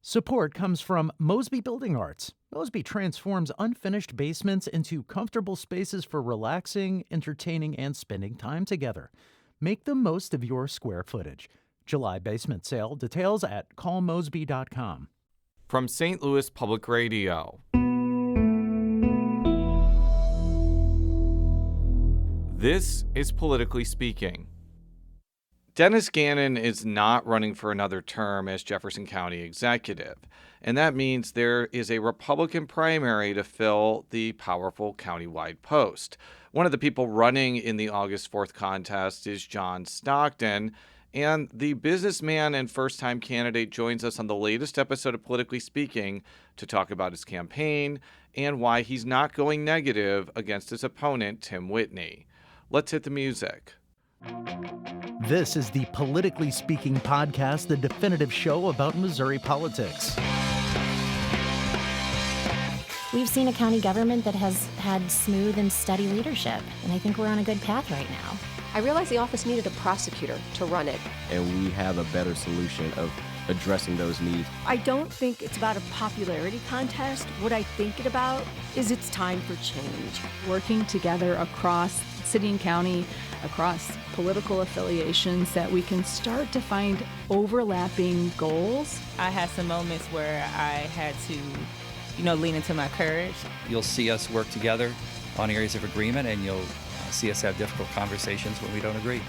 Support comes from Mosby Building Arts. Mosby transforms unfinished basements into comfortable spaces for relaxing, entertaining, and spending time together. Make the most of your square footage. July basement sale. Details at callmosby.com. From St. Louis Public Radio. This is Politically Speaking. Dennis Gannon is not running for another term as Jefferson County executive, and that means there is a Republican primary to fill the powerful countywide post. One of the people running in the August 4th contest is John Stockton, and the businessman and first-time candidate joins us on the latest episode of Politically Speaking to talk about his campaign and why he's not going negative against his opponent, Tim Whitney. Let's hit the music. This is the Politically Speaking podcast, the definitive show about Missouri politics. We've seen a county government that has had smooth and steady leadership, and I think we're on a good path right now. I realized the office needed a prosecutor to run it. And we have a better solution of addressing those needs. I don't think it's about a popularity contest. What I think it about is it's time for change. Working together across city and county, across political affiliations, that we can start to find overlapping goals. I had some moments where I had to, lean into my courage. You'll see us work together on areas of agreement, and you'll see us have difficult conversations when we don't agree.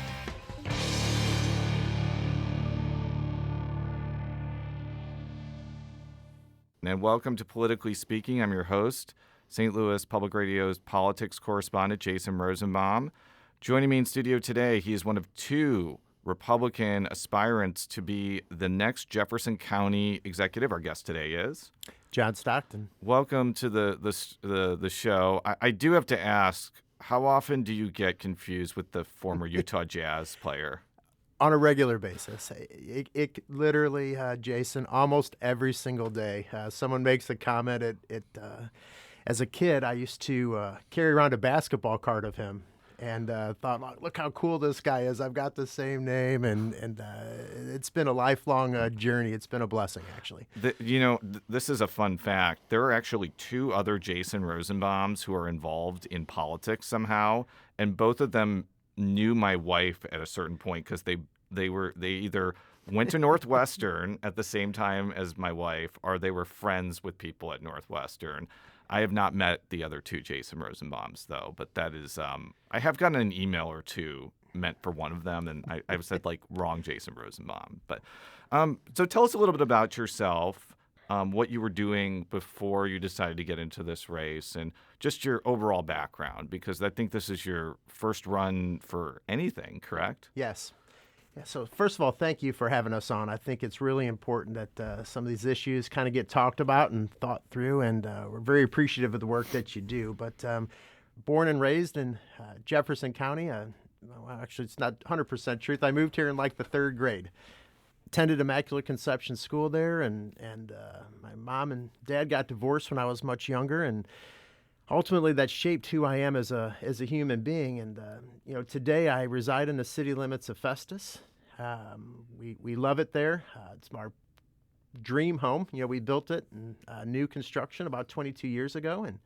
And welcome to Politically Speaking. I'm your host, St. Louis Public Radio's politics correspondent, Jason Rosenbaum. Joining me in studio today, he is one of two Republican aspirants to be the next Jefferson County executive. Our guest today is John Stockton. Welcome to the show. I do have to ask, how often do you get confused with the former Utah Jazz player? On a regular basis. It literally, Jason, almost every single day. Someone makes a comment. As a kid, I used to carry around a basketball card of him and thought, look how cool this guy is. I've got the same name, and it's been a lifelong journey. It's been a blessing, actually. This is a fun fact. There are actually two other Jason Rosenbaums who are involved in politics somehow, and both of them knew my wife at a certain point because they either went to Northwestern at the same time as my wife, or they were friends with people at Northwestern. I have not met the other two Jason Rosenbaums, though, but that is I have gotten an email or two meant for one of them, and I said, wrong Jason Rosenbaum. But so tell us a little bit about yourself, what you were doing before you decided to get into this race, and just your overall background, because I think this is your first run for anything, correct? Yes. Yeah, so first of all, thank you for having us on. I think it's really important that some of these issues kind of get talked about and thought through, and we're very appreciative of the work that you do. But born and raised in Jefferson County, actually it's not 100% truth. I moved here in the third grade. Attended Immaculate Conception School there, and my mom and dad got divorced when I was much younger, and ultimately that shaped who I am as a human being. And today I reside in the city limits of Festus. We love it there. It's our dream home. We built it in new construction about 22 years ago, and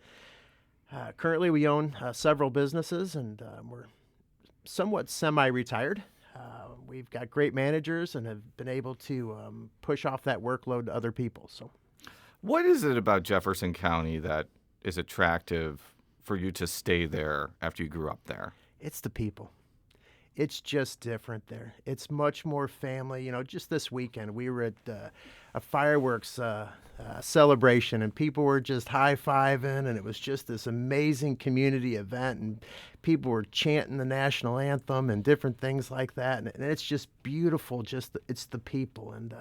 currently we own several businesses, and we're somewhat semi-retired. We've got great managers and have been able to push off that workload to other people. So, what is it about Jefferson County that is attractive for you to stay there after you grew up there? It's the people. It's just different there. It's much more family. Just this weekend we were at a fireworks celebration, and people were just high-fiving, and it was just this amazing community event, and people were chanting the national anthem and different things like that, and it's just beautiful. It's the people. And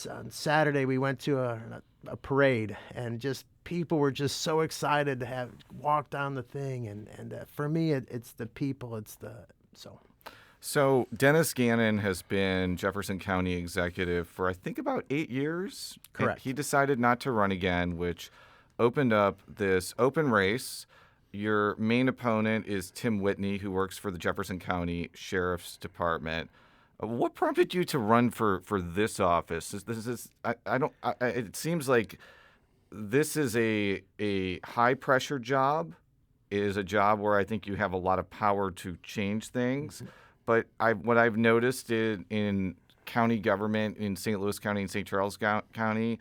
on Saturday we went to a parade, and just people were just so excited to have walk down the thing, and for me it's the people. So Dennis Gannon has been Jefferson County executive for I think about 8 years. Correct. He decided not to run again, which opened up this open race. Your main opponent is Tim Whitney, who works for the Jefferson County Sheriff's Department. What prompted you to run for this office? It seems like this is a high pressure job. It is a job where I think you have a lot of power to change things. But what I've noticed in county government in St. Louis County and St. Charles County,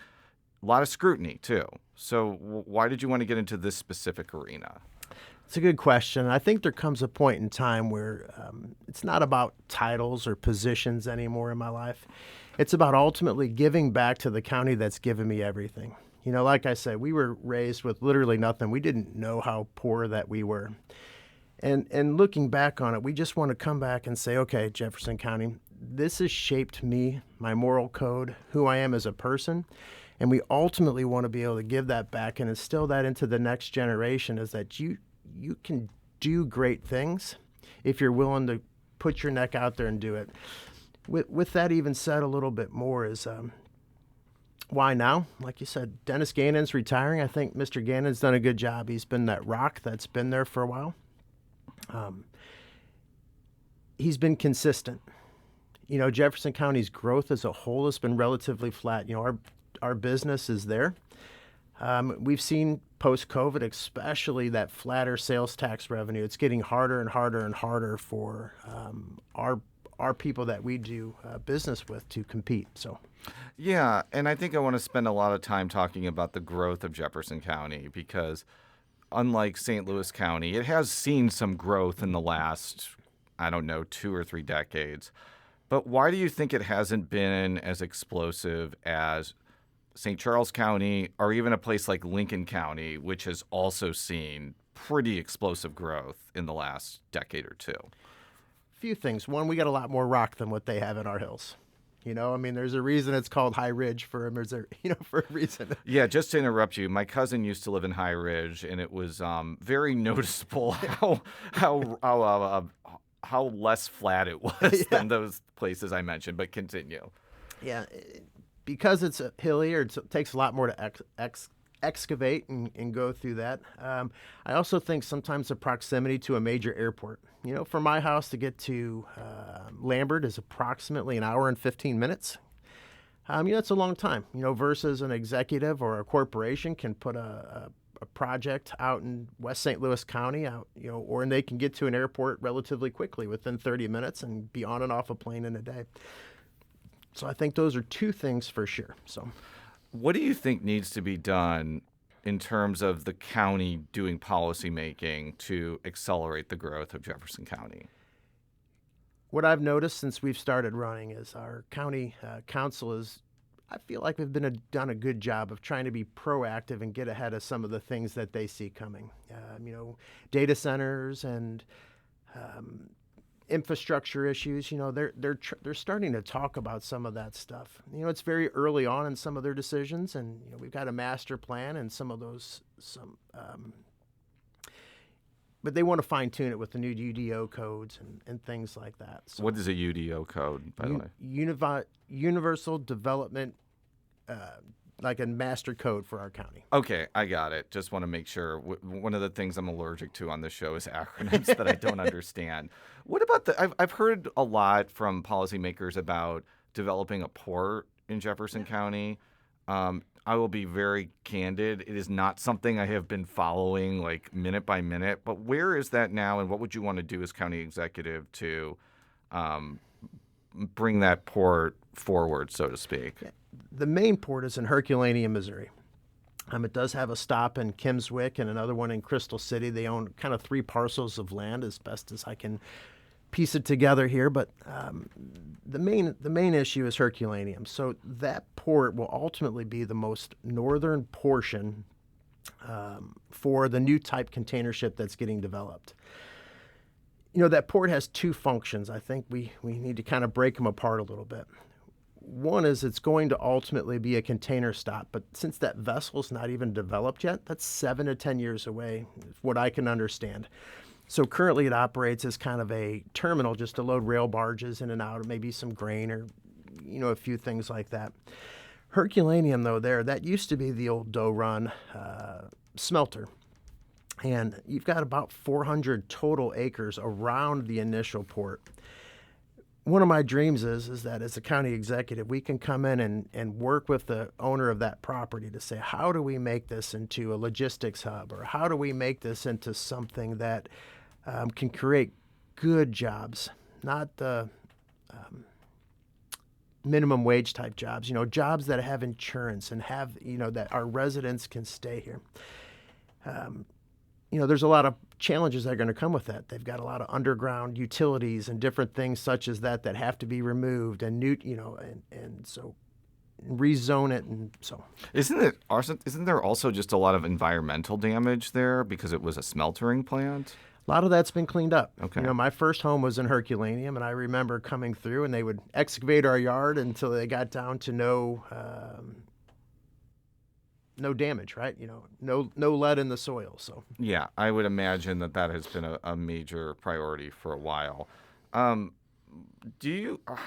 a lot of scrutiny too. So why did you want to get into this specific arena? It's a good question. I think there comes a point in time where it's not about titles or positions anymore in my life. It's about ultimately giving back to the county that's given me everything. You know, like I said, we were raised with literally nothing. We didn't know how poor that we were. And looking back on it, we just want to come back and say, okay, Jefferson County, this has shaped me, my moral code, who I am as a person. And we ultimately want to be able to give that back and instill that into the next generation, is that you can do great things if you're willing to put your neck out there and do it. With that even said a little bit more is why now? Like you said, Dennis Gannon's retiring. I think Mr. Gannon's done a good job. He's been that rock that's been there for a while. He's been consistent. You know, Jefferson County's growth as a whole has been relatively flat. You know, our business is there. We've seen post-COVID, especially that flatter sales tax revenue. It's getting harder and harder and harder for our people that we do business with to compete. So, yeah, and I think I want to spend a lot of time talking about the growth of Jefferson County because, unlike St. Louis County, it has seen some growth in the last, 2 or 3 decades. But why do you think it hasn't been as explosive as St. Charles County, or even a place like Lincoln County, which has also seen pretty explosive growth in the last decade or two? Few things. One, we got a lot more rock than what they have in our hills. You know, I mean, there's a reason it's called High Ridge for a reason. Yeah, just to interrupt you, my cousin used to live in High Ridge, and it was very noticeable how less flat it was than those places I mentioned. But continue. Yeah. Because it's hilly, or it takes a lot more to excavate and go through that. I also think sometimes the proximity to a major airport. You know, from my house to get to Lambert is approximately an hour and 15 minutes. It's a long time, versus an executive or a corporation can put a project out in West St. Louis County, or they can get to an airport relatively quickly within 30 minutes and be on and off a plane in a day. So I think those are two things for sure. So, what do you think needs to be done in terms of the county doing policy making to accelerate the growth of Jefferson County? What I've noticed since we've started running is our county council I feel like we've done a good job of trying to be proactive and get ahead of some of the things that they see coming. Data centers and infrastructure issues. They're starting to talk about some of that stuff. It's very early on in some of their decisions, and we've got a master plan and some of those but they want to fine tune it with the new UDO codes and things like that. So, what is a UDO code, by the way? Universal Development, like a master code for our county. Okay, I got it. Just want to make sure. One of the things I'm allergic to on this show is acronyms that I don't understand. What about I've heard a lot from policymakers about developing a port in Jefferson County. I will be very candid. It is not something I have been following like minute by minute. But where is that now, and what would you want to do as county executive to bring that port forward, so to speak? The main port is in Herculaneum, Missouri. It does have a stop in Kimmswick and another one in Crystal City. They own kind of 3 parcels of land, as best as I can piece it together here. But the main issue is Herculaneum. So that port will ultimately be the most northern portion for the new type container ship that's getting developed. That port has 2 functions. I think we need to kind of break them apart a little bit. One is it's going to ultimately be a container stop, but since that vessel's not even developed yet, that's 7 to 10 years away, what I can understand. So currently it operates as kind of a terminal just to load rail barges in and out, or maybe some grain or, a few things like that. Herculaneum, though, that used to be the old Doe Run smelter. And you've got about 400 total acres around the initial port. one of my dreams is that as a county executive, we can come in and work with the owner of that property to say, how do we make this into a logistics hub, or how do we make this into something that can create good jobs, not the minimum wage type jobs, jobs that have insurance and have, that our residents can stay here. There's a lot of challenges that are going to come with that. They've got a lot of underground utilities and different things such as that have to be removed and and so rezone it. And so isn't there also just a lot of environmental damage there because it was a smeltering plant? A lot of that's been cleaned up. Okay. My first home was in Herculaneum, and I remember coming through, and they would excavate our yard until they got down to no damage, right? No lead in the soil. So yeah, I would imagine that has been a major priority for a while. How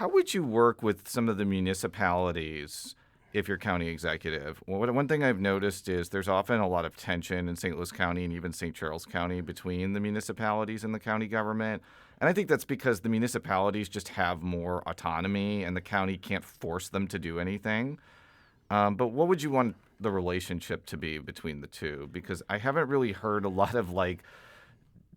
would you work with some of the municipalities if you're county executive? Well, one thing I've noticed is there's often a lot of tension in St. Louis County and even St. Charles County between the municipalities and the county government. And I think that's because the municipalities just have more autonomy and the county can't force them to do anything. But what would you want the relationship to be between the two? Because I haven't really heard a lot of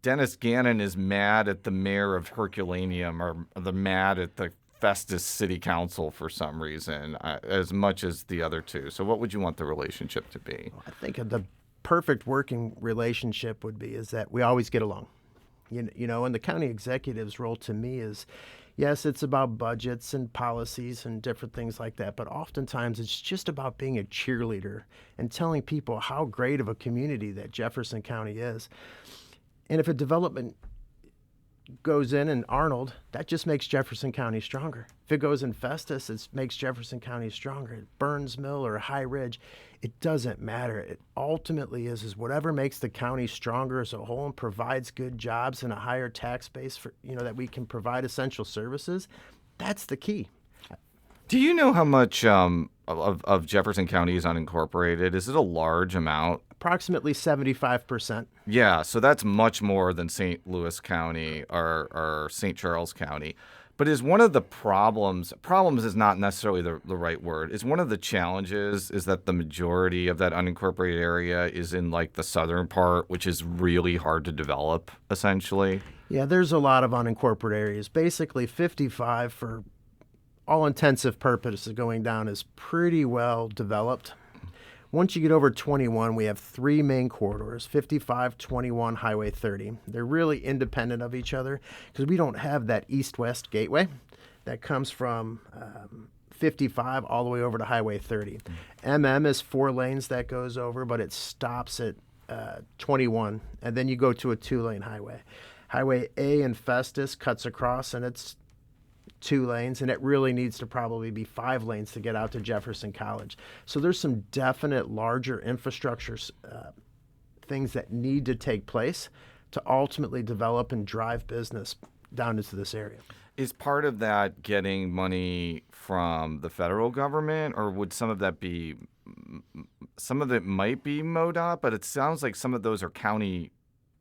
Dennis Gannon is mad at the mayor of Herculaneum or they're mad at the Festus City Council for some reason, as much as the other two. So what would you want the relationship to be? I think the perfect working relationship would be is that we always get along. And the county executive's role to me is, yes, it's about budgets and policies and different things like that, but oftentimes it's just about being a cheerleader and telling people how great of a community that Jefferson County is. And if a development goes in Arnold, that just makes Jefferson County stronger. If it goes in Festus, it makes Jefferson County stronger. Burns Mill or High Ridge, it doesn't matter. It ultimately is whatever makes the county stronger as a whole and provides good jobs and a higher tax base for, that we can provide essential services. That's the key. Do you know how much of Jefferson County is unincorporated? Is it a large amount? Approximately 75%. Yeah, so that's much more than St. Louis County or St. Charles County. But is one of the problems is not necessarily the right word, is one of the challenges is that the majority of that unincorporated area is in the southern part, which is really hard to develop, essentially? Yeah, there's a lot of unincorporated areas. Basically, 55 for all intensive purposes going down is pretty well developed. Once you get over 21, we have three main corridors, 55, 21, Highway 30. They're really independent of each other because we don't have that east-west gateway that comes from 55 all the way over to Highway 30. MM is 4 lanes that goes over, but it stops at 21, and then you go to a 2-lane highway. Highway A in Festus cuts across, and it's 2 lanes, and it really needs to probably be 5 lanes to get out to Jefferson College. So there's some definite larger infrastructure things that need to take place to ultimately develop and drive business down into this area. Is part of that getting money from the federal government, or would some of it might be MoDOT, but it sounds like some of those are county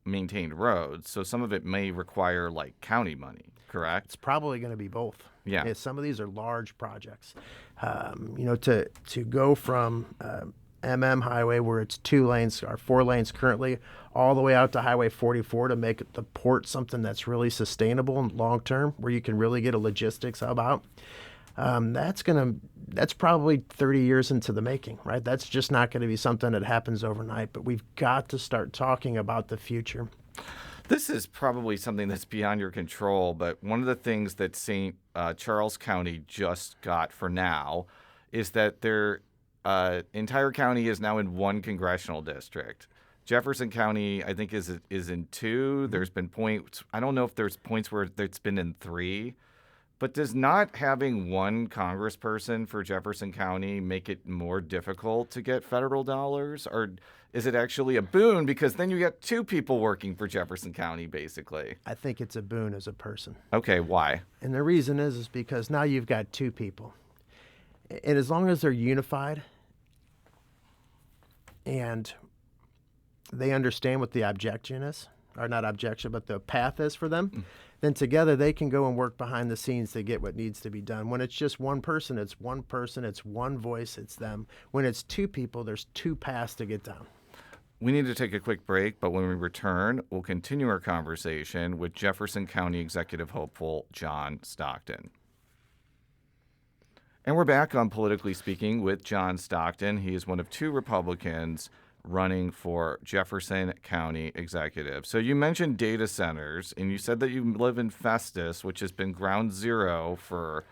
maintained roads, so some of it may require county money. Correct. It's probably going to be both. Yeah. Some of these are large projects. To go from MM Highway, where it's 2 lanes or 4 lanes currently, all the way out to Highway 44 to make the port something that's really sustainable and long term, where you can really get a logistics hub out. That's probably 30 years into the making, right? That's just not going to be something that happens overnight. But we've got to start talking about the future. This is probably something that's beyond your control, but one of the things that St. Charles County just got for now is that their entire county is now in 1 congressional district. Jefferson County, I think, is in 2. There's been points. I don't know if there's points where it's been in 3. But does not having 1 congressperson for Jefferson County make it more difficult to get federal dollars? Or is it actually a boon because then you get 2 people working for Jefferson County, basically? I think it's a boon as a person. Okay, why? And the reason is because now you've got 2 people. And as long as they're unified and they understand what the objection is, or not objection, but the path is for them, then together they can go and work behind the scenes to get what needs to be done. When it's just one person, it's one voice, it's them. When it's two people, there's two paths to get down. We need to take a quick break, but when we return, we'll continue our conversation with Jefferson County Executive Hopeful John Stockton. And we're back on Politically Speaking with John Stockton. He is one of two Republicans running for Jefferson County Executive. So you mentioned data centers, and you said that you live in Festus, which has been ground zero for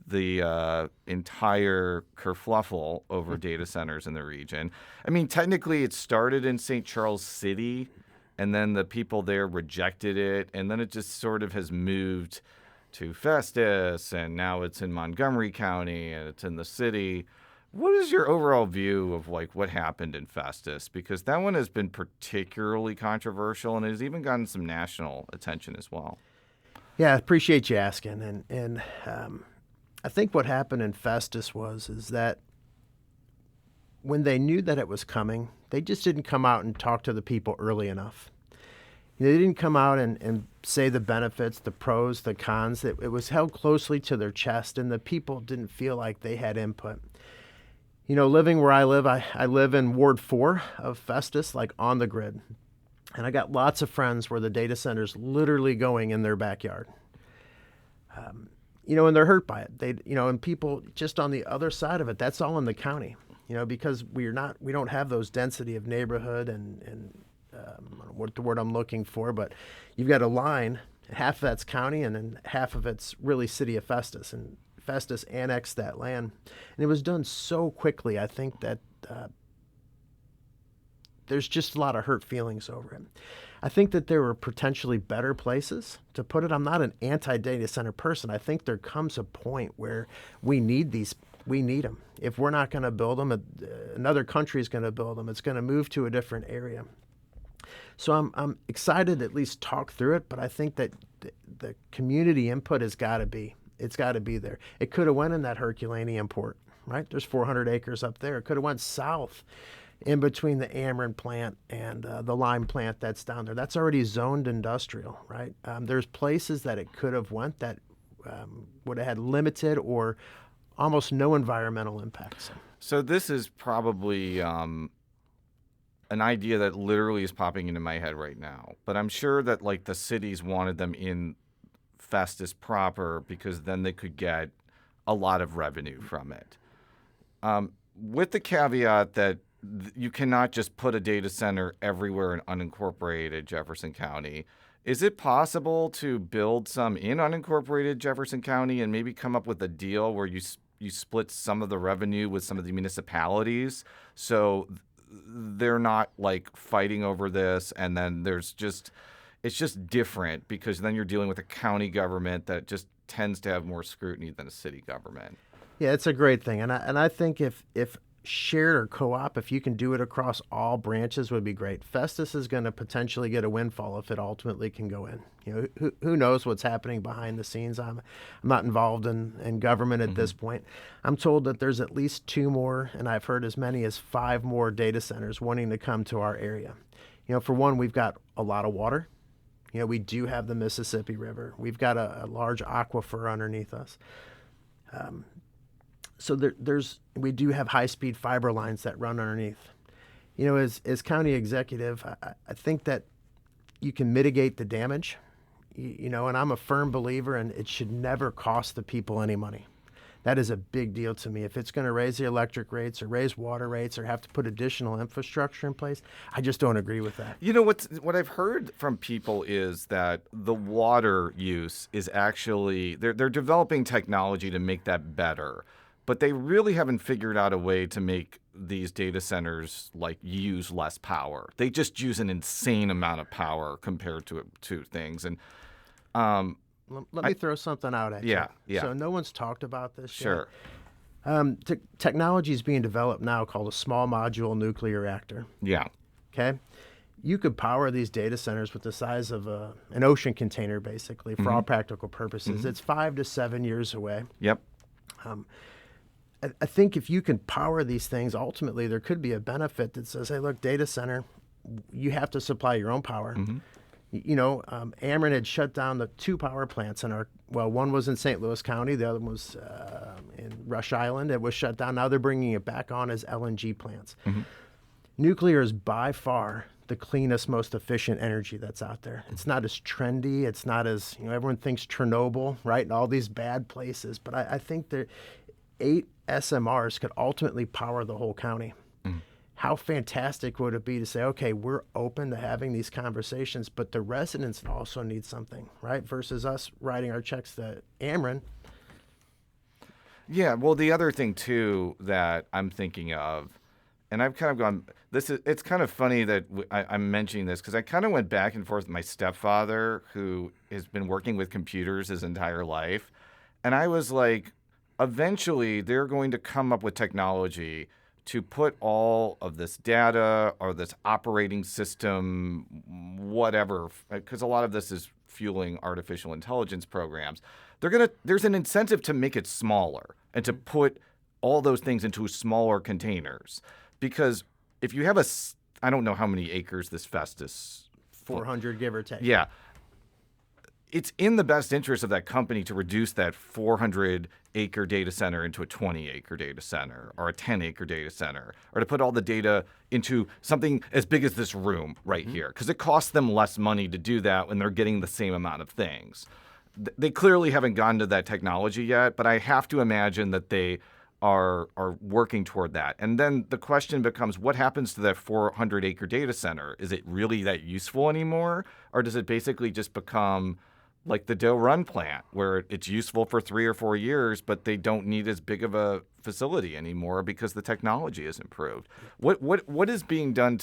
the entire kerfluffle over data centers in the region. I mean, technically it started in St. Charles City, and then the people there rejected it, and then it just sort of has moved to Festus, and now it's in Montgomery County, and it's in the city. What is your overall view of like what happened in Festus? Because that one has been particularly controversial and has even gotten some national attention as well. Yeah, I appreciate you asking. And I think what happened in Festus is that when they knew that it was coming, they just didn't come out and talk to the people early enough. They didn't come out and say the benefits, the pros, the cons. It was held closely to their chest, and the people didn't feel like they had input. You know, living where I live, I live in Ward 4 of Festus, like on the grid. And I got lots of friends where the data center's literally going in their backyard. You know, and they're hurt by it. And people just on the other side of it, that's all in the county, you know, because we don't have those density of neighborhood and I don't know what the word I'm looking for, but you've got a line, half of that's county and then half of it's really city of Festus. And Festus annexed that land. And it was done so quickly, I think that there's just a lot of hurt feelings over it. I think that there were potentially better places to put it. I'm not an anti-data center person. I think there comes a point where we need them. If we're not going to build them, another country is going to build them. It's going to move to a different area. So I'm excited to at least talk through it, but I think that the community input has got to be. It's got to be there. It could have went in that Herculaneum port, right? There's 400 acres up there. It could have went south in between the Ameren plant and the lime plant that's down there. That's already zoned industrial, right? There's places that it could have went that would have had limited or almost no environmental impacts. So this is probably an idea that literally is popping into my head right now. But I'm sure that like the cities wanted them in Festus proper because then they could get a lot of revenue from it. With the caveat that you cannot just put a data center everywhere in unincorporated Jefferson County. Is it possible to build some in unincorporated Jefferson County and maybe come up with a deal where you split some of the revenue with some of the municipalities so they're not like fighting over this, and then it's just different because then you're dealing with a county government that just tends to have more scrutiny than a city government. Yeah, it's a great thing, and I think if shared or co-op, if you can do it across all branches, would be great. Festus is going to potentially get a windfall if it ultimately can go in. You know, who knows what's happening behind the scenes? I'm not involved in government at this point. I'm told that there's at least 2 more, and I've heard as many as 5 more data centers wanting to come to our area. You know, for one, we've got a lot of water. You know, we do have the Mississippi River. We've got a large aquifer underneath us. So we do have high-speed fiber lines that run underneath. You know, as county executive, I think that you can mitigate the damage, you know, and I'm a firm believer in it should never cost the people any money. That is a big deal to me. If it's going to raise the electric rates or raise water rates or have to put additional infrastructure in place, I just don't agree with that. You know, what I've heard from people is that the water use is actually, they're developing technology to make that better. But they really haven't figured out a way to make these data centers like use less power. They just use an insane amount of power compared to things. And let me throw something out at you. Yeah. So no one's talked about this Sure. yet. Technology is being developed now called a small modular nuclear reactor. Yeah. Okay. You could power these data centers with the size of an ocean container, basically, for all practical purposes. It's 5 to 7 years away. Yep. I think if you can power these things, ultimately there could be a benefit that says, hey, look, data center, you have to supply your own power. Ameren had shut down the 2 power plants in one was in St. Louis County, the other one was in Rush Island. It was shut down. Now they're bringing it back on as LNG plants. Nuclear is by far the cleanest, most efficient energy that's out there. It's not as trendy. It's not as, everyone thinks Chernobyl, right? And all these bad places. But I think that 8 SMRs could ultimately power the whole county. How fantastic would it be to say, okay, we're open to having these conversations, but the residents also need something, right? Versus us writing our checks to Ameren. Yeah, well, the other thing, too, that I'm thinking of, and I've kind of gone, it's kind of funny that I'm mentioning this because I kind of went back and forth with my stepfather, who has been working with computers his entire life. And I was like, eventually they're going to come up with technology to put all of this data or this operating system, whatever, because a lot of this is fueling artificial intelligence programs. There's an incentive to make it smaller and to put all those things into smaller containers. Because if you have I don't know how many acres this Festus. 400, give or take. Yeah. It's in the best interest of that company to reduce that 400-acre data center into a 20-acre data center or a 10-acre data center, or to put all the data into something as big as this room right here, because it costs them less money to do that when they're getting the same amount of things. They clearly haven't gotten to that technology yet, but I have to imagine that they are working toward that. And then the question becomes, what happens to that 400-acre data center? Is it really that useful anymore, or does it basically just become like the Doe Run plant, where it's useful for 3 or 4 years, but they don't need as big of a facility anymore because the technology has improved? What is being done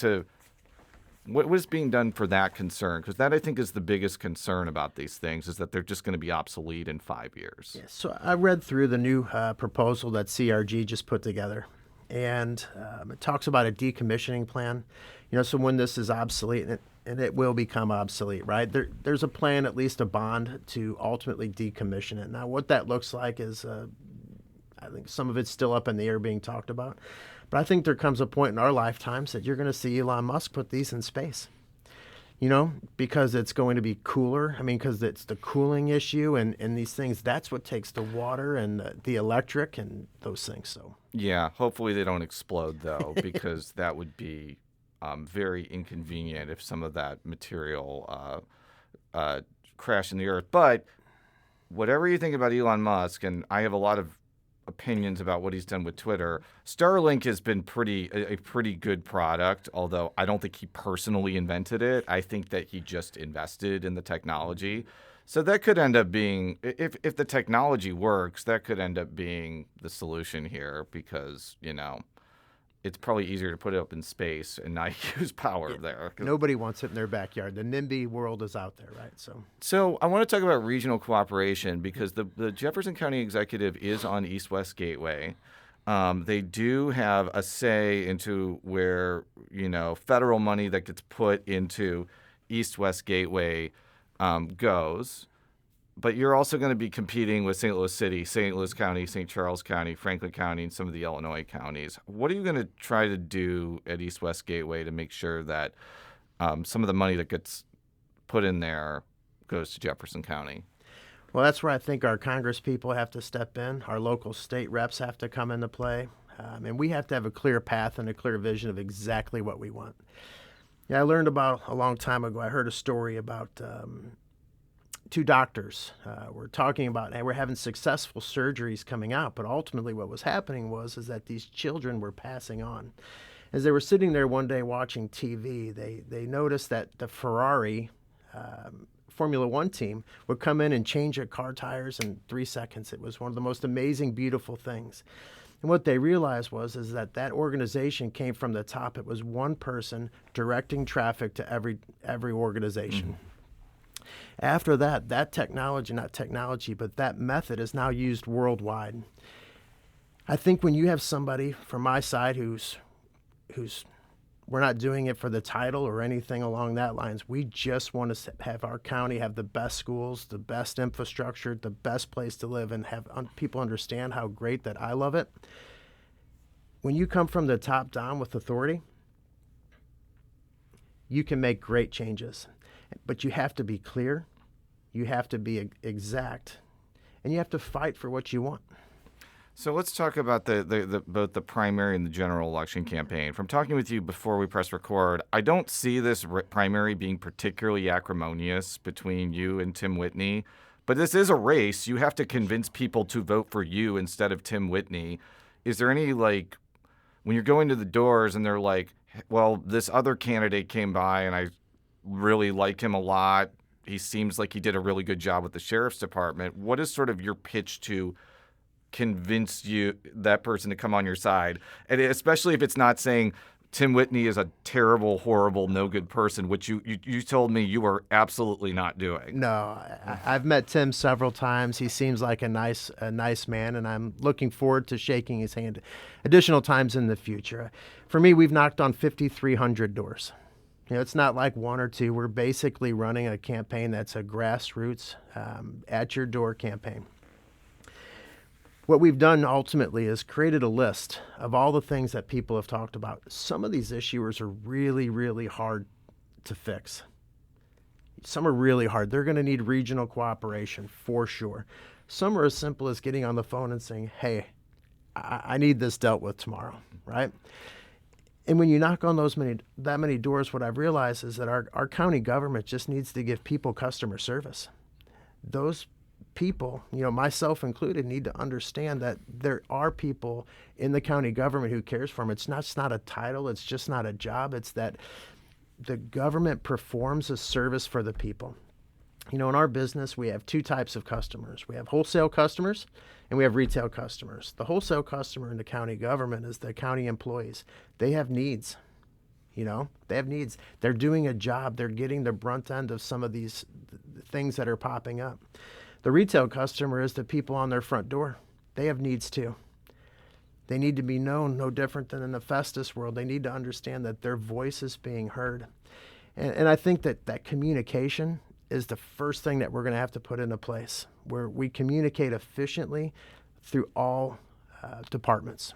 what was being done for that concern? Because that, I think, is the biggest concern about these things, is that they're just going to be obsolete in 5 years. Yeah, so I read through the new proposal that CRG just put together, and it talks about a decommissioning plan. So when this is obsolete, and it will become obsolete, right? There's a plan, at least a bond, to ultimately decommission it. Now, what that looks like is, I think some of it's still up in the air being talked about. But I think there comes a point in our lifetimes that you're going to see Elon Musk put these in space, because it's going to be cooler. Because it's the cooling issue and these things. That's what takes the water and the electric and those things. So yeah, hopefully they don't explode, though, because that would be very inconvenient if some of that material crashed in the earth. But whatever you think about Elon Musk, and I have a lot of opinions about what he's done with Twitter, Starlink has been a pretty good product, although I don't think he personally invented it. I think that he just invested in the technology. So that could end up being, if the technology works, that could end up being the solution here, because, it's probably easier to put it up in space and not use power there. Nobody wants it in their backyard. The NIMBY world is out there, right? So I want to talk about regional cooperation, because the Jefferson County Executive is on East-West Gateway. They do have a say into where, federal money that gets put into East-West Gateway goes. But you're also going to be competing with St. Louis City, St. Louis County, St. Charles County, Franklin County, and some of the Illinois counties. What are you going to try to do at East-West Gateway to make sure that some of the money that gets put in there goes to Jefferson County? Well, that's where I think our Congress people have to step in. Our local state reps have to come into play. And we have to have a clear path and a clear vision of exactly what we want. Yeah, I learned about a long time ago, I heard a story about 2 doctors were talking about, hey, we're having successful surgeries coming out, but ultimately what was happening is that these children were passing on. As they were sitting there one day watching TV, they noticed that the Ferrari Formula One team would come in and change their car tires in 3 seconds. It was one of the most amazing, beautiful things. And what they realized is that organization came from the top. It was one person directing traffic to every organization. Mm-hmm. After that method is now used worldwide. I think when you have somebody from my side who's we're not doing it for the title or anything along that lines. We just want to have our county have the best schools, the best infrastructure, the best place to live, and have people understand how great that I love it. When you come from the top down with authority, you can make great changes. But you have to be clear, you have to be exact, and you have to fight for what you want. So let's talk about the both the primary and the general election campaign. From talking with you before we press record, I don't see this primary being particularly acrimonious between you and Tim Whitney. But this is a race. You have to convince people to vote for you instead of Tim Whitney. Is there any, like, when you're going to the doors and they're like, well, this other candidate came by and I really like him a lot. He seems like he did a really good job with the sheriff's department. What is sort of your pitch to convince that person to come on your side? And especially if it's not saying Tim Whitney is a terrible, horrible, no good person, which you told me you were absolutely not doing. No, I've met Tim several times. He seems like a nice man, and I'm looking forward to shaking his hand additional times in the future. For me, we've knocked on 5,300 doors. It's not like one or two. We're basically running a campaign that's a grassroots, at your door campaign. What we've done ultimately is created a list of all the things that people have talked about. Some of these issuers are really, really hard to fix. Some are really hard. They're going to need regional cooperation for sure. Some are as simple as getting on the phone and saying, hey, I need this dealt with tomorrow, right? And when you knock on that many doors, what I've realized is that our county government just needs to give people customer service. Those people, myself included, need to understand that there are people in the county government who cares for them. It's not a title. It's just not a job. It's that the government performs a service for the people. In our business, we have two types of customers. We have wholesale customers and we have retail customers. The wholesale customer in the county government is the county employees. They have needs. They have needs. They're doing a job. They're getting the brunt end of some of these things that are popping up. The retail customer is the people on their front door. They have needs too. They need to be known, no different than in the Festus world. They need to understand that their voice is being heard. And I think that communication is the first thing that we're going to have to put into place, where we communicate efficiently through all departments.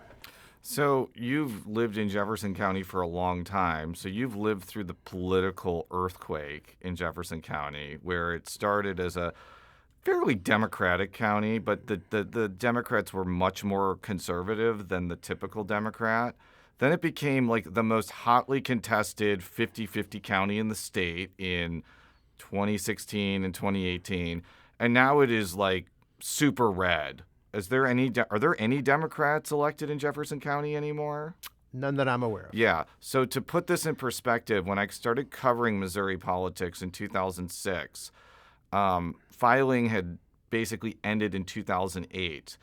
So you've lived in Jefferson County for a long time. So you've lived through the political earthquake in Jefferson County, where it started as a fairly Democratic county, but the Democrats were much more conservative than the typical Democrat. Then it became like the most hotly contested 50-50 county in the state in 2016 and 2018, and now it is like super red. Are there any Democrats elected in Jefferson County anymore? None that I'm aware of. Yeah. So to put this in perspective, when I started covering Missouri politics in 2006, filing had basically ended in 2008,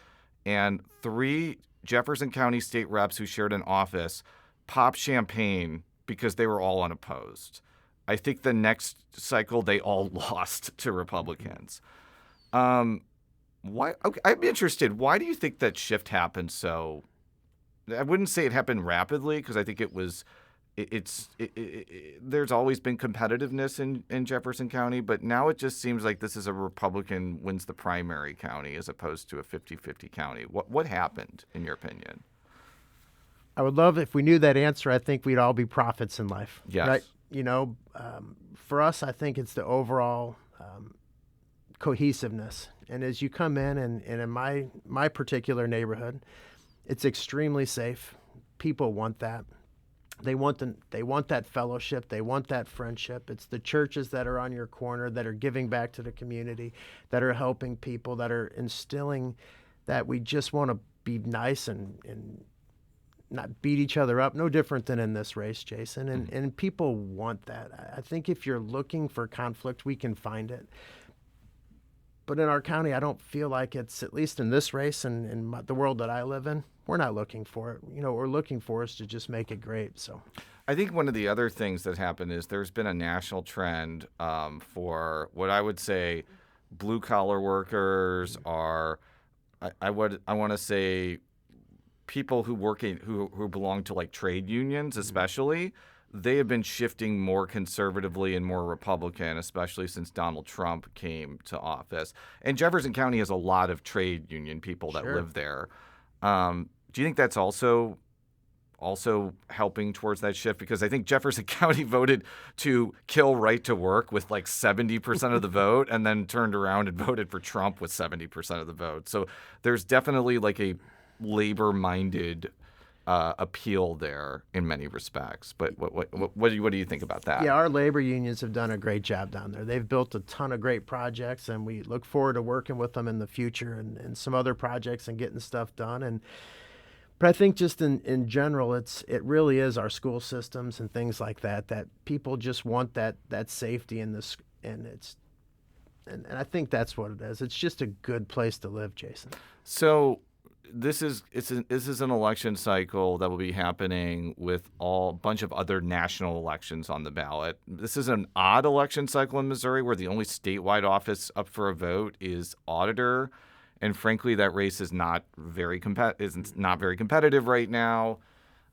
and 3 Jefferson County state reps who shared an office popped champagne because they were all unopposed. I think the next cycle they all lost to Republicans. Why? Okay, I'm interested. Why do you think that shift happened so? I wouldn't say it happened rapidly, because I think it was. There's always been competitiveness in Jefferson County, but now it just seems like this is a Republican wins the primary county as opposed to a 50-50 county. What happened, in your opinion? I would love if we knew that answer. I think we'd all be prophets in life. Yes. Right? For us, I think it's the overall cohesiveness. And as you come in, and in my particular neighborhood, it's extremely safe. People want that. They want that fellowship. They want that friendship. It's the churches that are on your corner that are giving back to the community, that are helping people, that are instilling that we just want to be nice and not beat each other up. No different than in this race, Jason. And people want that. I think if you're looking for conflict, we can find it. But in our county, I don't feel like it's, at least in this race and in the world that I live in, we're not looking for it. What we're looking for is to just make it great. So, I think one of the other things that happened is there's been a national trend for what I would say blue collar workers are. I want to say people who belong to like trade unions, especially. They have been shifting more conservatively and more Republican, especially since Donald Trump came to office. And Jefferson County has a lot of trade union people that live there. Do you think that's also also helping towards that shift? Because I think Jefferson County voted to kill right to work with like 70% of the vote, and then turned around and voted for Trump with 70% of the vote. So there's definitely like a labor-minded appeal there in many respects. But what do you think about that? Yeah, our labor unions have done a great job down there. They've built a ton of great projects, and we look forward to working with them in the future and some other projects and getting stuff done. But I think just in general, it really is our school systems and things like that people just want that safety in this, and I think that's what it is. It's just a good place to live, Jason. So this is an election cycle that will be happening with a bunch of other national elections on the ballot. This is an odd election cycle in Missouri, where the only statewide office up for a vote is auditor, and frankly, that race is not very competitive right now.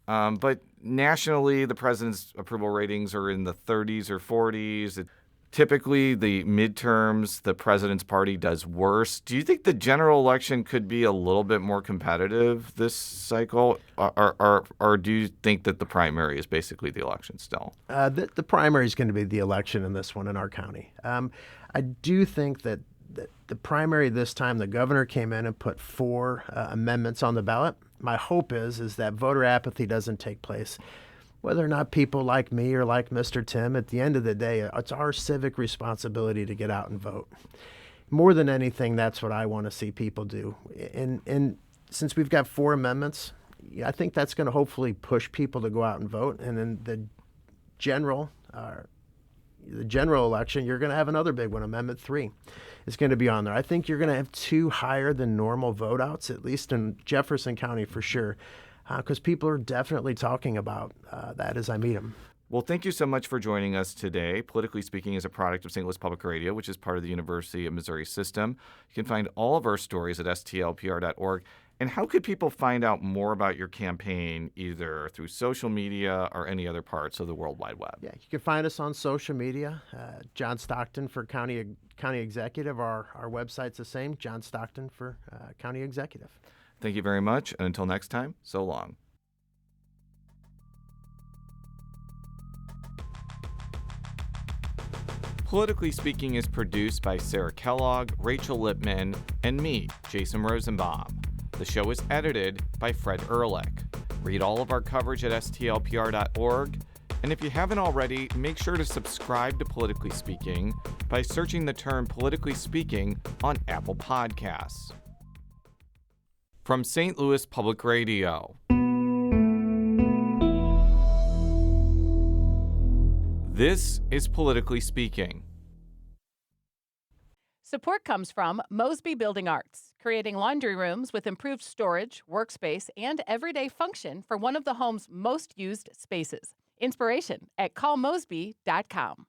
But nationally, the president's approval ratings are in the 30s or 40s. Typically, the midterms, the president's party does worse. Do you think the general election could be a little bit more competitive this cycle, or do you think that the primary is basically the election still? The primary is going to be the election in this one in our county. I do think that the primary this time, the governor came in and put 4 amendments on the ballot. My hope is that voter apathy doesn't take place. Whether or not people like me or like Mr. Tim, at the end of the day, it's our civic responsibility to get out and vote. More than anything, that's what I want to see people do. And since we've got 4 amendments, I think that's going to hopefully push people to go out and vote. And in the general election, you're going to have another big one, Amendment 3. Is going to be on there. I think you're going to have 2 higher than normal vote outs, at least in Jefferson County for sure. Because people are definitely talking about that as I meet them. Well, thank you so much for joining us today. Politically Speaking is a product of St. Louis Public Radio, which is part of the University of Missouri system. You can find all of our stories at stlpr.org. And how could people find out more about your campaign, either through social media or any other parts of the World Wide Web? Yeah, you can find us on social media. John Stockton for County Executive. Our website's the same, John Stockton for County Executive. Thank you very much, and until next time, so long. Politically Speaking is produced by Sarah Kellogg, Rachel Lippman, and me, Jason Rosenbaum. The show is edited by Fred Ehrlich. Read all of our coverage at stlpr.org, and if you haven't already, make sure to subscribe to Politically Speaking by searching the term Politically Speaking on Apple Podcasts. From St. Louis Public Radio, this is Politically Speaking. Support comes from Mosby Building Arts, creating laundry rooms with improved storage, workspace, and everyday function for one of the home's most used spaces. Inspiration at callmosby.com.